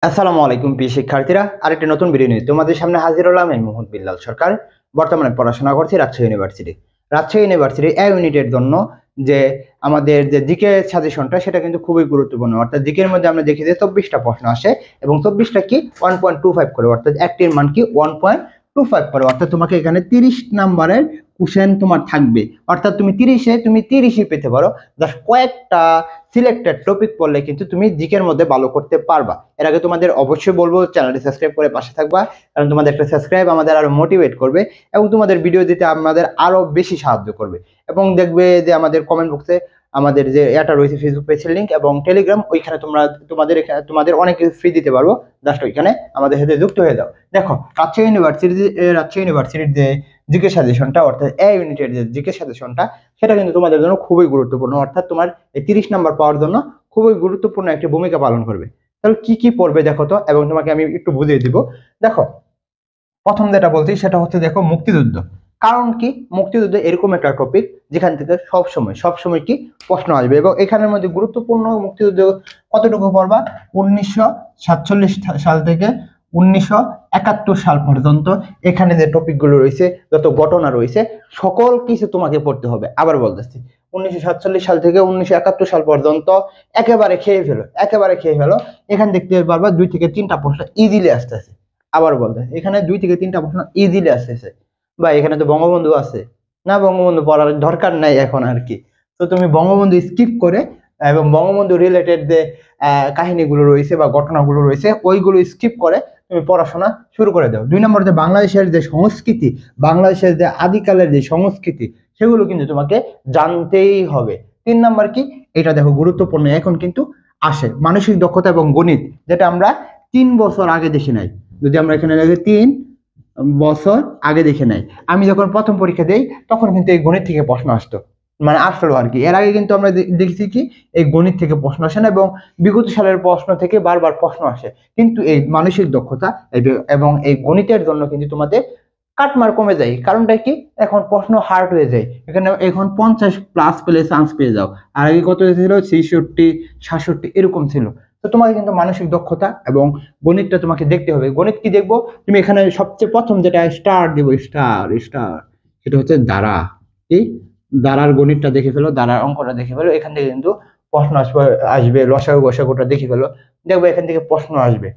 আসসালামু আলাইকুম প্রিয় শিক্ষার্থীরা, আরেকটি নতুন ভিডিও নিয়ে তোমাদের সামনে হাজির হলাম। আমি মোহাম্মদ বিল্লাল সরকার। বর্তমানে পড়াশোনা করছি রাজশাহী ইউনিভার্সিটি। রাজশাহী ইউনিভার্সিটি এ ইউনিটের জন্য যে আমাদের যে জিকে সাজেশনটা সেটা কিন্তু খুবই গুরুত্বপূর্ণ। অর্থাৎ জিকের মধ্যে আমরা দেখি যে 24টা প্রশ্ন আসে এবং 24টা কি 1.25 করে, অর্থাৎ একটির মান কি 1.25 করে। অর্থাৎ তোমাকে এখানে 30 নাম্বারের কোশ্চেন তোমার থাকবে। অর্থাৎ তুমি 30ই পেতে পারো। জাস্ট কয়েকটা সিলেক্টেড টপিক পড়লে কিন্তু তুমি জিকের মধ্যে ভালো করতে পারবা। এর আগে তোমাদের অবশ্যই বলবো চ্যানেলটি সাবস্ক্রাইব করে পাশে থাকবা, কারণ তোমাদের একটা সাবস্ক্রাইব আমাদের আরো মোটিভেট করবে এবং তোমাদের ভিডিও দিতে আমাদের আরো বেশি সাহায্য করবে। এবং দেখবে যে আমাদের কমেন্ট বক্সে আমাদের যে এটা রয়েছে ফেসবুক পেজের লিংক এবং টেলিগ্রাম, ওইখানে তোমাদের অনেক কিছু ফ্রি দিতে পারবো। জাস্ট ওইখানে আমাদের সাথে যুক্ত হয়ে যাও। দেখো রাজশাহী ইউনিভার্সিটির যে জিকে সাজেশনটা, অর্থাৎ এ ইউনিটের যে জিকে সাজেশনটা, সেটা কিন্তু তোমাদের জন্য খুবই গুরুত্বপূর্ণ। অর্থাৎ তোমার এই 30 নাম্বার পাওয়ার জন্য খুবই গুরুত্বপূর্ণ একটি ভূমিকা পালন করবে। তাহলে কি কি পড়বে দেখো তো, এবং তোমাকে আমি একটু বুঝিয়ে দিব। দেখো, প্রথম যেটা বলছি সেটা হচ্ছে, দেখো, মুক্তিযুদ্ধ। কারণ কি, মুক্তিযুদ্ধ এরকম একটা টপিক যেখান থেকে সবসময় কি প্রশ্ন আসবে। এবং এখানের মধ্যে গুরুত্বপূর্ণ মুক্তিযুদ্ধ কতটুকু পড়বা, 1947 সাল থেকে 1971 সাল পর্যন্ত এখানে যে টপিকগুলো রয়েছে, যত ঘটনা রয়েছে, সকল কিছু তোমাকে পড়তে হবে। আবার বলতেছি, 1947 সাল থেকে 1971 সাল পর্যন্ত একেবারে খেয়ে ফেলো। এখান দেখতে পারবা 2 থেকে 3টা প্রশ্ন ইজিলি আসতেছে। আবার বলতে, এখানে 2 থেকে 3টা প্রশ্ন ইজিলি আসতেছে। বা এখানে তো বঙ্গবন্ধু আছে না, বঙ্গবন্ধু পড়ার দরকার নাই এখন আর কি। তো তুমি বঙ্গবন্ধু স্কিপ করে এবং বঙ্গবন্ধু রিলেটেড যে কাহিনীগুলো রয়েছে বা ঘটনাগুলো রয়েছে ওইগুলো স্কিপ করে তুমি পড়াশোনা শুরু করে দাও। 2 নম্বর, যে বাংলাদেশের যে সংস্কৃতি, বাংলাদেশের যে আদিকালের যে সংস্কৃতি, সেগুলো কিন্তু তোমাকে জানতেই হবে। 3 নম্বর কি, এটা দেখো গুরুত্বপূর্ণ, এখন কিন্তু আসে মানসিক দক্ষতা এবং গণিত, যেটা আমরা 3 বছর আগে দেখি নাই। যদি আমরা এখানে লিখি 3 বছর আগে দেখে নাই, আমি যখন প্রথম পরীক্ষা দেই তখন কিন্তু এই গণিত থেকে প্রশ্ন আসতো, মানে আসলো আর কি। এর আগে কিন্তু আমরা দেখছি কি এই গণিত থেকে প্রশ্ন আসে না, এবং বিগত সালের প্রশ্ন থেকে বারবার প্রশ্ন আসে। কিন্তু এই মানসিক দক্ষতা এবং এই গণিতের জন্য কিন্তু তোমাদের কাটমার কমে যায়। কারণটা কি, এখন প্রশ্ন হার্ড হয়ে যায়। এখন 50+ পেলে চান্স পেয়ে যাও। আর আগে কত ছিল, 66, 67 এরকম ছিল। তো তোমাকে কিন্তু মানসিক দক্ষতা এবং গণিতটা তোমাকে দেখতে হবে। গণিত কি দেখবো, তুমি এখানে সবচেয়ে প্রথম যেটা স্টার দিব, স্টার সেটা হচ্ছে দ্বারা। এই দ্বারার গণিতটা দেখে ফেলো, দ্বারার অঙ্কটা দেখে ফেলো। এখান থেকে কিন্তু প্রশ্ন আসবে লসাগু গসাগুটা দেখে ফেলো, দেখবো এখান থেকে প্রশ্ন আসবে।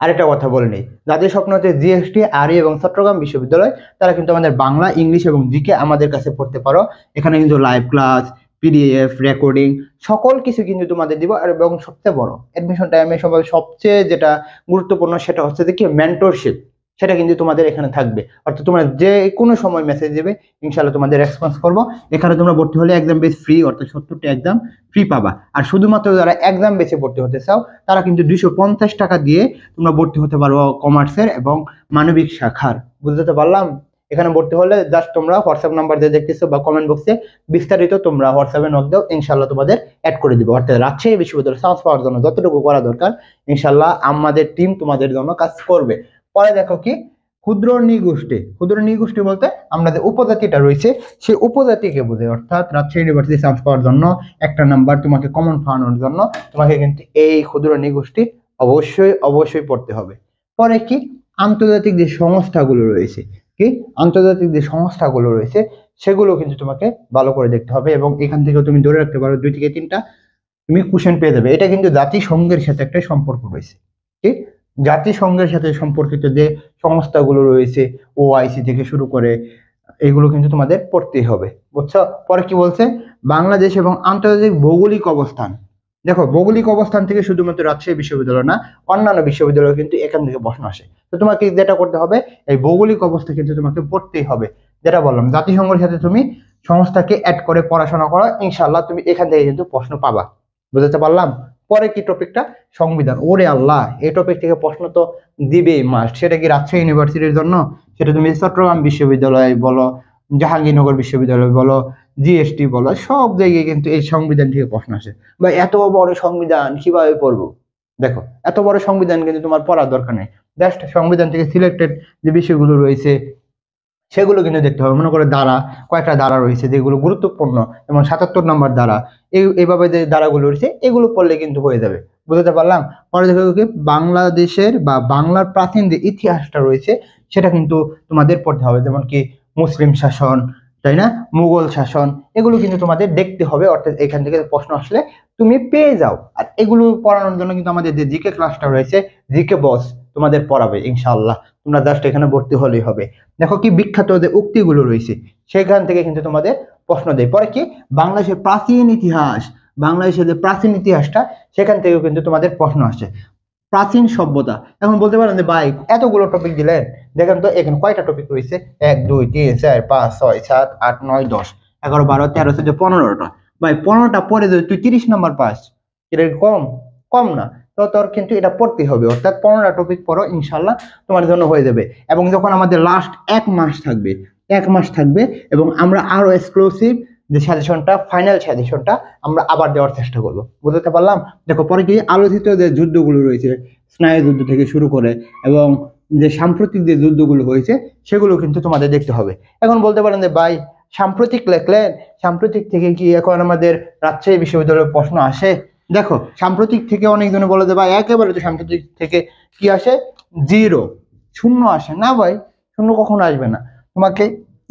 আরেকটা কথা বলে নেই, যাদের স্বপ্ন হচ্ছে জিএসটি, আরই এবং চট্টগ্রাম বিশ্ববিদ্যালয়, তারা কিন্তু আমাদের বাংলা, ইংলিশ এবং জিকে আমাদের কাছে পড়তে পারো। এখানে কিন্তু লাইভ ক্লাস, পিডিএফ, রেকর্ডিং সকল কিছু কিন্তু তোমাদের দিব। আর এবং সবচেয়ে বড় এডমিশন টাইমে সবচেয়ে যেটা গুরুত্বপূর্ণ সেটা হচ্ছে যে কি, মেন্টরশিপ। সেটা কিন্তু তোমাদের এখানে থাকবে। অর্থাৎ তোমরা যে কোনো সময় মেসেজ দেবে, ইনশাল্লাহ তোমাদের রেসপন্স করবো। এখানে তোমরা ভর্তি হলে এক্সাম বেস ফ্রি, অর্থাৎ 70টা এক্সাম ফ্রি পাবা। আর শুধুমাত্র যারা এক্সাম বেসে ভর্তি হতে চাও, তারা কিন্তু 250 টাকা দিয়ে তোমরা ভর্তি হতে পারো কমার্সের এবং মানবিক শাখার। বুঝতে পারলাম? এখানে ভর্তি হলে জাস্ট তোমরা হোয়াটসঅ্যাপ নাম্বার দিয়ে দেখতেছো বা কমেন্ট বক্সে বিস্তারিত তোমরা হোয়াটসঅ্যাপে নক দাও, ইনশাল্লাহ তোমাদের অ্যাড করে দিব। অর্থাৎ রাজশাহী বিশ্ববিদ্যালয়ে চান্স পাওয়ার জন্য যতটুকু করা দরকার, ইনশাল্লাহ আমাদের টিম তোমাদের জন্য কাজ করবে। পরে দেখো কি, ক্ষুদ্র নৃগোষ্ঠী বলতে আমরা যে উপজাতিটা রয়েছে সেই উপজাতিকে বোঝায়। অর্থাৎ রাজশাহী ইউনিভার্সিটি চান্স পাওয়ার জন্য একটা নাম্বার তোমাকে কমন পাওয়ানোর জন্য তোমাকে কিন্তু এই ক্ষুদ্র নৃগোষ্ঠী অবশ্যই পড়তে হবে। পরে কি, আন্তর্জাতিক যে সংস্থাগুলো রয়েছে, সেগুলো কিন্তু তোমাকে ভালো করে দেখতে হবে। এবং এখান থেকে তুমি ধরে রাখতে পারো 2 থেকে 3টা তুমি কোশ্চেন পেয়ে যাবে। এটা কিন্তু জাতিসংঘের সাথে একটা সম্পর্ক রয়েছে। ঠিক, জাতিসংঘের সাথে সম্পর্কিত যে সংস্থাগুলো রয়েছে, ওআইসি থেকে শুরু করে, এগুলো কিন্তু তোমাদের পড়তেই হবে। বুঝছো? পরে কি বলছে, বাংলাদেশ এবং আন্তর্জাতিক ভৌগোলিক অবস্থান। দেখো, ভৌগোলিক অবস্থান থেকে শুধুমাত্র রাজশাহী বিশ্ববিদ্যালয় না, অন্যান্য বিশ্ববিদ্যালয় কিন্তু এখান থেকে প্রশ্ন আসে। তো তোমাকে যেটা করতে হবে, এই ভৌগোলিক অবস্থা কিন্তু তোমাকে পড়তেই হবে। যেটা বললাম, জাতিসংঘের সাথে তুমি সংস্থাকে অ্যাড করে পড়াশোনা করো, ইনশাল্লাহ তুমি এখান থেকে কিন্তু প্রশ্ন পাবা। বুঝতে পারলাম? পরে কি টপিকটা, সংবিধান। ওরে আল্লাহ, এই টপিক থেকে প্রশ্ন তো দিবেই মাস্ট। সেটা কি রাজশাহী ইউনিভার্সিটির জন্য, সেটা তুমি চট্টগ্রাম বিশ্ববিদ্যালয় বলো, জাহাঙ্গীরনগর বিশ্ববিদ্যালয় বলো, জিএসটি বলো, সব জায়গায় কিন্তু এই সংবিধান থেকে প্রশ্ন আসে। বা এত বড় সংবিধান কিভাবে পড়বো? দেখো, এত বড় সংবিধান কিন্তু তোমার পড়ার দরকার নেই। জাস্ট সংবিধান থেকে সিলেক্টেড যে বিষয়গুলো রয়েছে সেগুলো কিন্তু দেখতে হবে। মনে করো কয়েকটা ধারা রয়েছে যেগুলো গুরুত্বপূর্ণ, যেমন 77 নম্বর ধারা, এইভাবে যে ধারাগুলো রয়েছে এগুলো পড়লে কিন্তু হয়ে যাবে। বুঝতে পারলাম। পরে দেখো কি বাংলাদেশের বা বাংলার প্রাচীন যে ইতিহাসটা রয়েছে সেটা কিন্তু তোমাদের পড়তে হবে, যেমন কি মুসলিম শাসন, তাই না, মুঘল শাসন, এগুলো কিন্তু তোমাদের দেখতে হবে, অর্থাৎ এখান থেকে প্রশ্ন আসলে তুমি পেয়ে যাও। আর এগুলো পড়ানোর জন্য কিন্তু আমাদের যে জিকে ক্লাসটা রয়েছে, জিকে বস তোমাদের পড়াবে ইনশাআল্লাহ, তোমরা জাস্ট এখানে ভর্তি হলেই হবে। দেখো কি বিখ্যাত যে উক্তিগুলো রয়েছে সেখান থেকে কিন্তু তোমাদের প্রশ্ন দেয়। পরে কি বাংলাদেশের প্রাচীন ইতিহাস, বাংলাদেশের যে প্রাচীন ইতিহাসটা সেখান থেকেও কিন্তু তোমাদের প্রশ্ন আসে। প্রাচীন সভ্যতা, এখন বলতে পারেন যে ভাই এতগুলো টপিক দিলেন, দেখেন তো এখানে কয়টা টপিক রয়েছে, 1 2 3 4 5 6 7 8 9 10 11 12 13 14 15টা। ভাই 15টা পরে যদি তুই 30 নম্বর পাস, এটা কি কম? কম না। তো তোর কিন্তু এটা পড়তে হবে, অর্থাৎ 15টা টপিক পড়ো, ইনশাল্লাহ তোমার জন্য হয়ে যাবে। এবং যখন আমাদের লাস্ট 1 মাস থাকবে, 1 মাস থাকবে, এবং আমরা আরো এক্সক্লুসিভ যে সাজেশনটা, ফাইনাল সাজেশনটা আমরা আবার দেওয়ার চেষ্টা করব। বুঝতে পারলাম। দেখো পরে কি আলোচিত যে যুদ্ধগুলো রয়েছে, স্নায়ু যুদ্ধ থেকে শুরু করে এবং যে সাম্প্রতিক যে যুদ্ধগুলো হয়েছে সেগুলো কিন্তু তোমাদের দেখতে হবে। এখন বলতে পারেন যে ভাই সাম্প্রতিক লেখলেন, সাম্প্রতিক থেকে কি এখন আমাদের রাজশাহী বিশ্ববিদ্যালয়ের প্রশ্ন আসে? দেখো সাম্প্রতিক থেকে অনেকজনে বলে যে ভাই একেবারে তো সাম্প্রতিক থেকে কি আসে, জিরো, শূন্য আসে না। ভাই শূন্য কখনো আসবে না, তোমাকে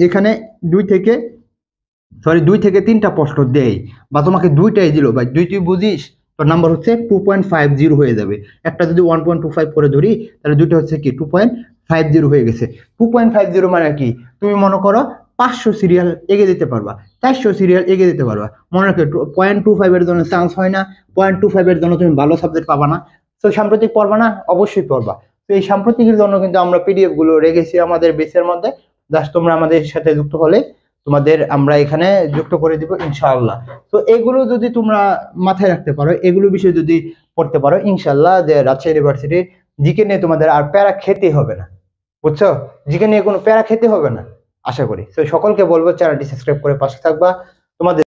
এখানে 2 থেকে 3টা প্রশ্ন দেয়, বা তোমাকে 2টাই দিল, ভাই 2 তুই বুঝিস, তোর নাম্বার হচ্ছে 2.50 হয়ে যাবে। একটা যদি 1.25 করে ধরি তাহলে 2টা হচ্ছে কি 2.50 হয়ে গেছে। 2.50 মানে কি, তুমি মনে করো 500 সিরিয়াল এগিয়ে দিতে পারবা, 400 সিরিয়াল এগিয়ে দিতে পারবা। মনে রাখো 0.25 এর জন্য চান্স হয় না, 0.25 এর জন্য তুমি ভালো সাবজেক্ট পাবা না। তো সাম্প্রতিক পড়বা না, অবশ্যই পড়বা। তো এই সাম্প্রতিকের জন্য কিন্তু আমরা পিডিএফ গুলো রেখেছি আমাদের বেসের মধ্যে, জাস্ট তোমরা আমাদের সাথে যুক্ত হলে তোমাদের আমরা এখানে যুক্ত করে দিব ইনশাআল্লাহ। তো এগুলো যদি তোমরা মাথায় রাখতে পারো, এগুলো বিষয় যদি পড়তে পারো, ইনশাআল্লাহ যে রাজশাহী ইউনিভার্সিটি জিকে নিয়ে তোমাদের আর প্যারা খেতে হবে না। বুঝছো, জিকে নিয়ে কোনো প্যারা খেতে হবে না আশা করি। তো সকলকে বলবো চ্যানেলটি সাবস্ক্রাইব করে পাশে থাকবা। তোমাদের